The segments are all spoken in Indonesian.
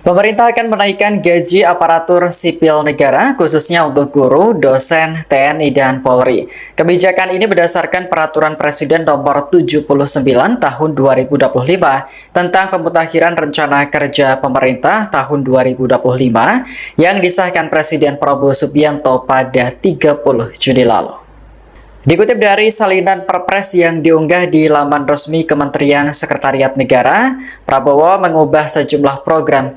Pemerintah akan menaikkan gaji aparatur sipil negara, khususnya untuk guru, dosen, TNI, dan Polri. Kebijakan ini berdasarkan Peraturan Presiden Nomor 79 Tahun 2025 tentang pemutakhiran rencana kerja pemerintah tahun 2025 yang disahkan Presiden Prabowo Subianto pada 30 Juni lalu. Dikutip dari salinan Perpres yang diunggah di laman resmi Kementerian Sekretariat Negara, Prabowo mengubah sejumlah program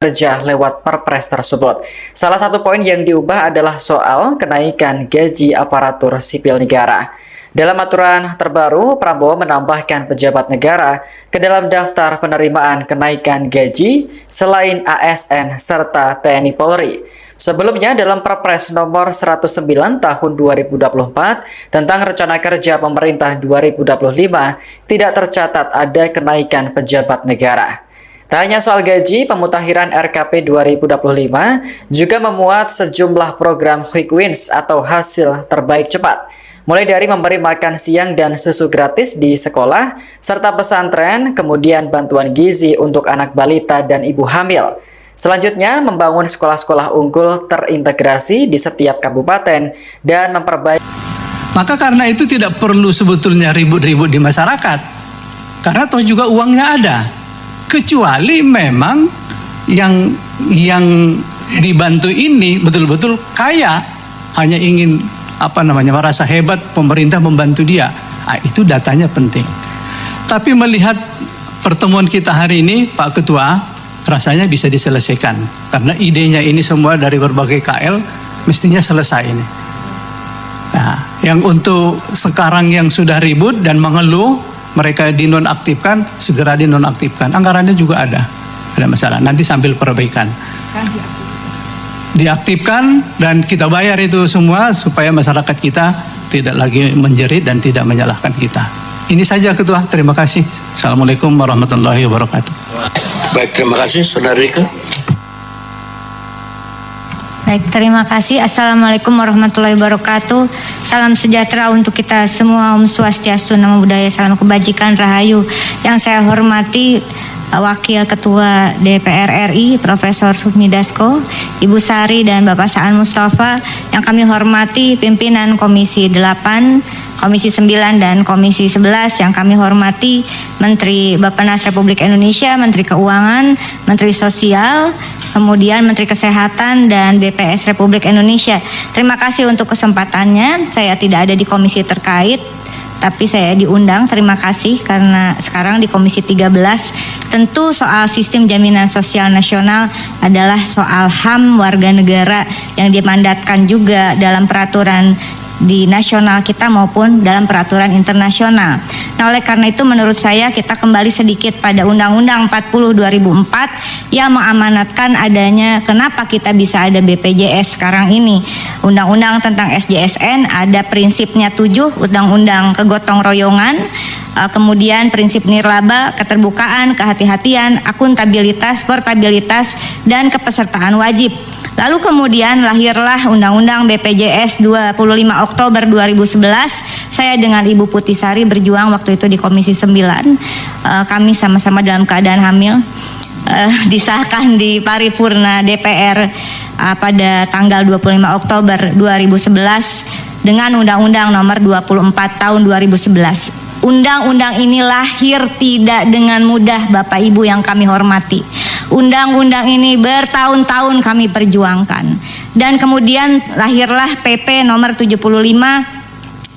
kerja lewat Perpres tersebut. Salah satu poin yang diubah adalah soal kenaikan gaji aparatur sipil negara. Dalam aturan terbaru, Prabowo menambahkan pejabat negara ke dalam daftar penerimaan kenaikan gaji selain ASN serta TNI Polri. Sebelumnya dalam Perpres nomor 109 tahun 2024 tentang rencana kerja pemerintah 2025 tidak tercatat ada kenaikan pejabat negara. Tak hanya soal gaji, pemutakhiran RKP 2025 juga memuat sejumlah program quick wins atau hasil terbaik cepat. Mulai dari memberi makan siang dan susu gratis di sekolah, serta pesantren, kemudian bantuan gizi untuk anak balita dan ibu hamil. Selanjutnya, membangun sekolah-sekolah unggul terintegrasi di setiap kabupaten dan memperbaiki. Maka karena itu tidak perlu sebetulnya ribut-ribut di masyarakat. Karena toh juga uangnya ada. Kecuali memang yang dibantu ini betul-betul kaya, hanya ingin merasa hebat pemerintah membantu dia. Itu datanya penting. Tapi melihat pertemuan kita hari ini, Pak Ketua, rasanya bisa diselesaikan karena idenya ini semua dari berbagai KL mestinya selesai ini. Nah, yang untuk sekarang yang sudah ribut dan mengeluh, mereka dinonaktifkan, segera dinonaktifkan. Anggarannya juga ada masalah. Nanti sambil perbaikan. Diaktifkan dan kita bayar itu semua supaya masyarakat kita tidak lagi menjerit dan tidak menyalahkan kita. Ini saja Ketua, terima kasih. Assalamualaikum warahmatullahi wabarakatuh. Baik, terima kasih Saudara Rika. Baik, terima kasih. Assalamualaikum warahmatullahi wabarakatuh. Salam sejahtera untuk kita semua. Om Swastiastu, Namo Buddhaya, salam kebajikan, rahayu. Yang saya hormati Wakil Ketua DPR RI Profesor Sufmi Dasko, Ibu Sari dan Bapak Saan Mustafa. Yang kami hormati pimpinan Komisi 8, Komisi 9 dan Komisi 11. Yang kami hormati Menteri Bappenas Republik Indonesia, Menteri Keuangan, Menteri Sosial, kemudian Menteri Kesehatan dan BPS Republik Indonesia. Terima kasih untuk kesempatannya. Saya tidak ada di komisi terkait, tapi saya diundang. Terima kasih karena sekarang di Komisi 13. Tentu soal sistem jaminan sosial nasional adalah soal HAM warga negara yang dimandatkan juga dalam peraturan di nasional kita maupun dalam peraturan internasional. Nah, oleh karena itu menurut saya kita kembali sedikit pada Undang-Undang 40 2004 yang mengamanatkan adanya kenapa kita bisa ada BPJS sekarang ini. Undang-Undang tentang SJSN ada prinsipnya 7, Undang-Undang kegotong royongan, kemudian prinsip nirlaba, keterbukaan, kehati-hatian, akuntabilitas, portabilitas, dan kepesertaan wajib. Lalu kemudian lahirlah Undang-Undang BPJS 25 Oktober 2011. Saya dengan Ibu Putih Sari berjuang waktu itu di Komisi 9. Kami sama-sama dalam keadaan hamil. Disahkan di paripurna DPR pada tanggal 25 Oktober 2011 dengan Undang-Undang Nomor 24 Tahun 2011. Undang-undang ini lahir tidak dengan mudah, Bapak Ibu yang kami hormati. Undang-undang ini bertahun-tahun kami perjuangkan. Dan kemudian lahirlah PP nomor 75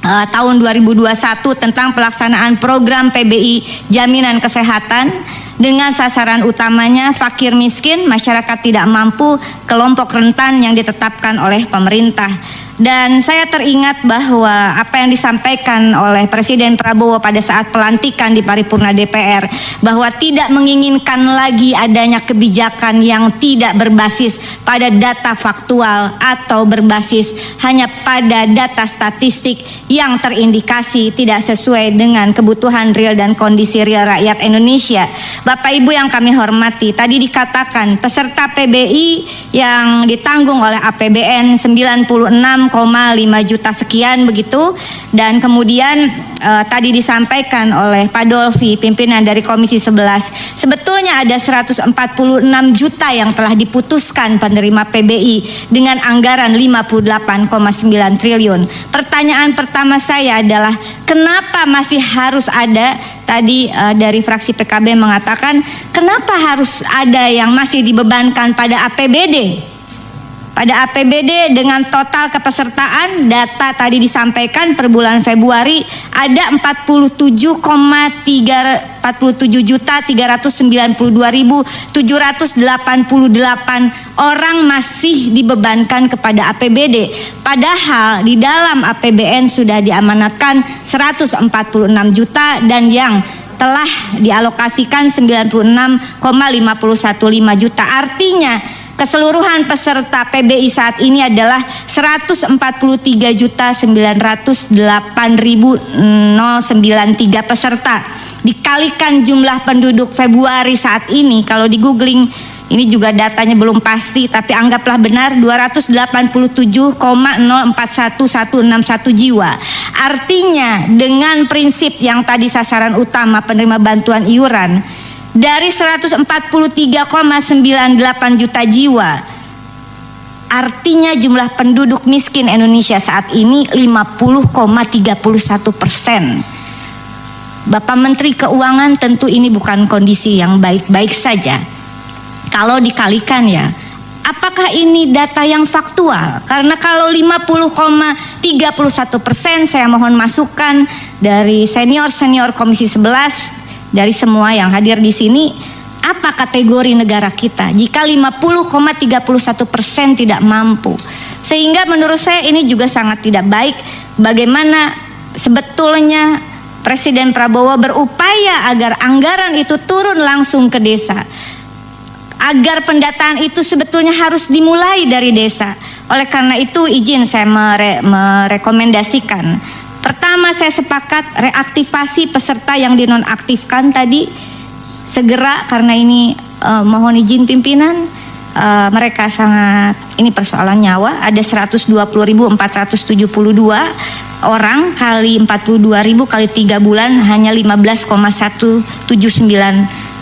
tahun 2021 tentang pelaksanaan program PBI Jaminan Kesehatan dengan sasaran utamanya fakir miskin, masyarakat tidak mampu, kelompok rentan yang ditetapkan oleh pemerintah. Dan saya teringat bahwa apa yang disampaikan oleh Presiden Prabowo pada saat pelantikan di paripurna DPR, bahwa tidak menginginkan lagi adanya kebijakan yang tidak berbasis pada data faktual atau berbasis hanya pada data statistik yang terindikasi tidak sesuai dengan kebutuhan real dan kondisi real rakyat Indonesia. Bapak Ibu yang kami hormati, tadi dikatakan peserta PBI yang ditanggung oleh APBN 96,5 juta sekian begitu. Dan kemudian tadi disampaikan oleh Pak Dolfi, pimpinan dari Komisi 11, sebetulnya ada 146 juta yang telah diputuskan penerima PBI dengan anggaran 58,9 triliun. Pertanyaan pertama saya adalah kenapa masih harus ada, tadi dari fraksi PKB mengatakan kenapa harus ada yang masih dibebankan pada APBD? Pada APBD dengan total kepesertaan data tadi disampaikan per bulan Februari ada 47.392.788 orang masih dibebankan kepada APBD. Padahal di dalam APBN sudah diamanatkan 146 juta dan yang telah dialokasikan 96,515 juta. Artinya keseluruhan peserta PBI saat ini adalah 143.908.093 peserta. Dikalikan jumlah penduduk Februari saat ini, kalau di googling, ini juga datanya belum pasti, tapi anggaplah benar 287,041161 jiwa. Artinya dengan prinsip yang tadi sasaran utama penerima bantuan iuran, dari 143,98 juta jiwa, artinya jumlah penduduk miskin Indonesia saat ini 50,31%. Bapak Menteri Keuangan, tentu ini bukan kondisi yang baik-baik saja. Kalau dikalikan ya, apakah ini data yang faktual? Karena kalau 50,31%, saya mohon masukan dari senior-senior Komisi 11, dari semua yang hadir di sini, apa kategori negara kita jika 50,31% tidak mampu? Sehingga menurut saya ini juga sangat tidak baik. Bagaimana sebetulnya Presiden Prabowo berupaya agar anggaran itu turun langsung ke desa, agar pendataan itu sebetulnya harus dimulai dari desa. Oleh karena itu izin saya merekomendasikan, pertama, saya sepakat reaktivasi peserta yang dinonaktifkan tadi segera, karena ini mohon izin pimpinan, mereka sangat, ini persoalan nyawa. Ada 120.472 orang kali 42.000 kali 3 bulan hanya 15,179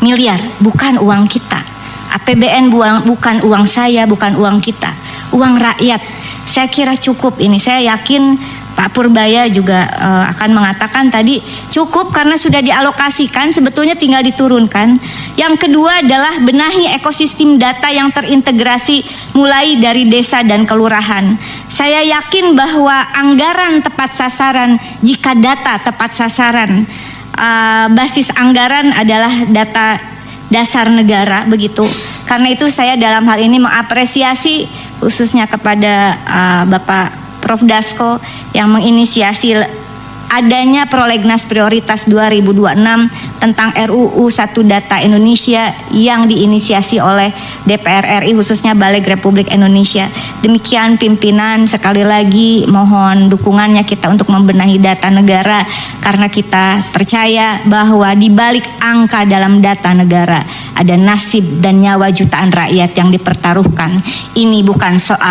miliar, bukan uang kita. APBN bukan uang saya, bukan uang kita, uang rakyat. Saya kira cukup ini. Saya yakin Pak Purbaya juga akan mengatakan tadi cukup karena sudah dialokasikan, sebetulnya tinggal diturunkan. Yang kedua adalah benahi ekosistem data yang terintegrasi mulai dari desa dan kelurahan. Saya yakin bahwa anggaran tepat sasaran, jika data tepat sasaran, basis anggaran adalah data dasar negara begitu. Karena itu saya dalam hal ini mengapresiasi khususnya kepada Bapak Prof. Dasko yang menginisiasi adanya prolegnas prioritas 2026 tentang RUU 1 Data Indonesia yang diinisiasi oleh DPR RI khususnya Balik Republik Indonesia. Demikian pimpinan, sekali lagi mohon dukungannya kita untuk membenahi data negara, karena kita percaya bahwa di balik angka dalam data negara ada nasib dan nyawa jutaan rakyat yang dipertaruhkan. Ini bukan soal